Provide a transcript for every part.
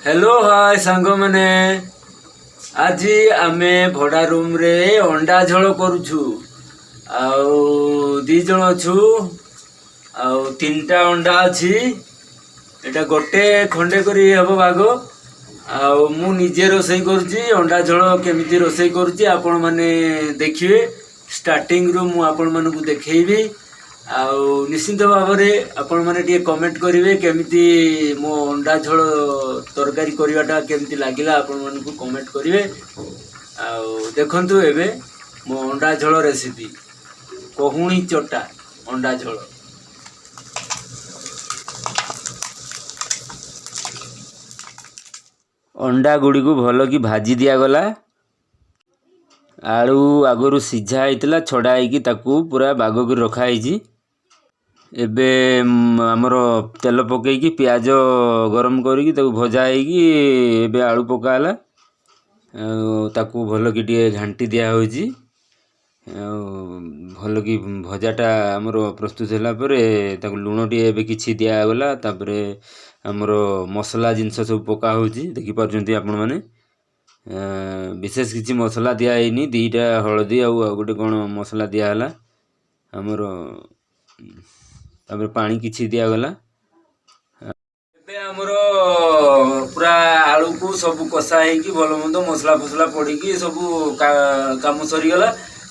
Hello hi सांग मैंने आज आमे भड़ा रूम रे अंडा झोल करूछु आउ दी जण अछु आउ तीनटा अंडा अछि एटा गोटे खंडे करी हबो भागो आउ मु निजे रोसई करूची अंडा झोल केमिति रोसई करूची आपण माने देखिए स्टार्टिंग रू मु आपण मानकु देखैबी आउ निश्चिंत भाव में आपण मैंने टे कमेंट करेंगे केमिति मो अंडा झोल तरकारी करवाटा केमिति लगिला आपण मानकु कमेंट करेंगे आउ देखंतु एबे मो अंडा झोल रेसिपी कहुणी चटा अंडा झोल अंडा गुड़ी को भल कि भाजी दिया गला आलू आगरू सीझा होता छड़ा हो पूरा बाग कर रखाई एबे आमर तेल पकईकी पियाज गरम करी भजा होगी आलू पकाला ताकू भल कि टे घांटी दिया होची भल कि भजाटा आमर प्रस्तुत होला परे ताकू लुण टे एबे किछि दिया गला तापरे आमर मसला जिनस सब पका होची देखि पारजंती आपण माने विशेष किसी मसला दिया है दीटा हलदी आउ गोटे कौन मसला दियाला आमर पानी किछि दिया गला आमर पूरा आलू को सब कषा होगी भल मंद मसला फसला पड़ी सब काम सरीगला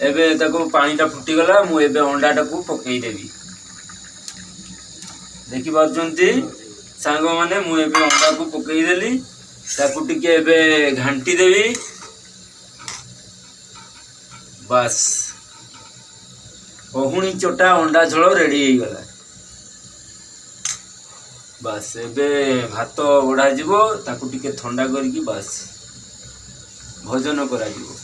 एबे ताको पानीटा फुटीगला मु एबे अंडाटा को पकईदेवी देखि पारजंती सांग माने मु एबे अंडा को पकईदेली ताकू टिके एबे घांटी देवी बस कहुणी चटा अंडा झोल रेडी हो गला बस एबे भात बढ़ा जीवो ताकू टिके ठंडा करके बस भोजन करा जीवो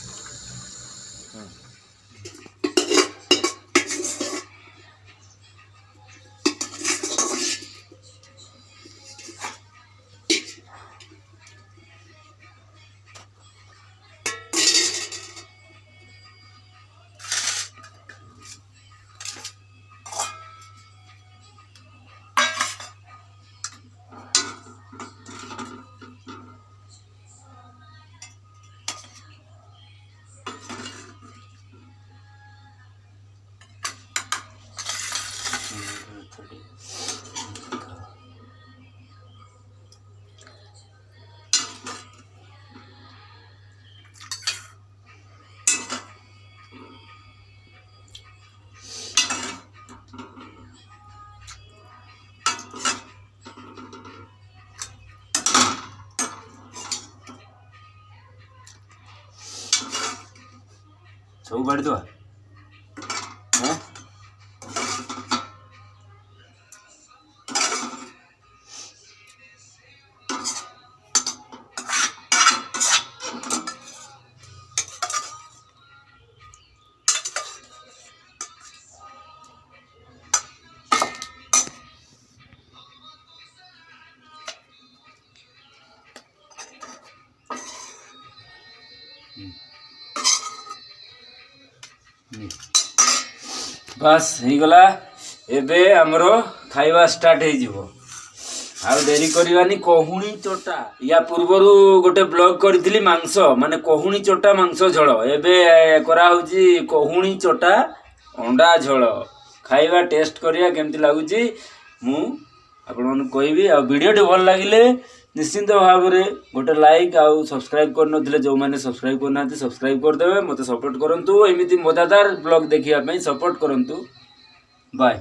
सब बाड़ी दवा बस हो गला एबे हमरो खाइबा स्टार्ट हो जिवो आउ देरी करवानी कहुणी चटा या पूर्वरु गोटे ब्लॉग करी मांस माने कहुणी चटा मांस झोल एबे करा होची कहुणी चटा अंडा झोल खाइबा टेस्ट करिया केमती लागुची मु आपण मन कहबी आ वीडियो टे भल लागिले निश्चिंत भाव में गोटे लाइक आउ सब्सक्राइब कर जो मैंने सब्सक्राइब करना सब्सक्राइब करदे मत सपोर्ट करंतु एमिति मजादार ब्लॉग देखिया सपोर्ट करंतु बाय।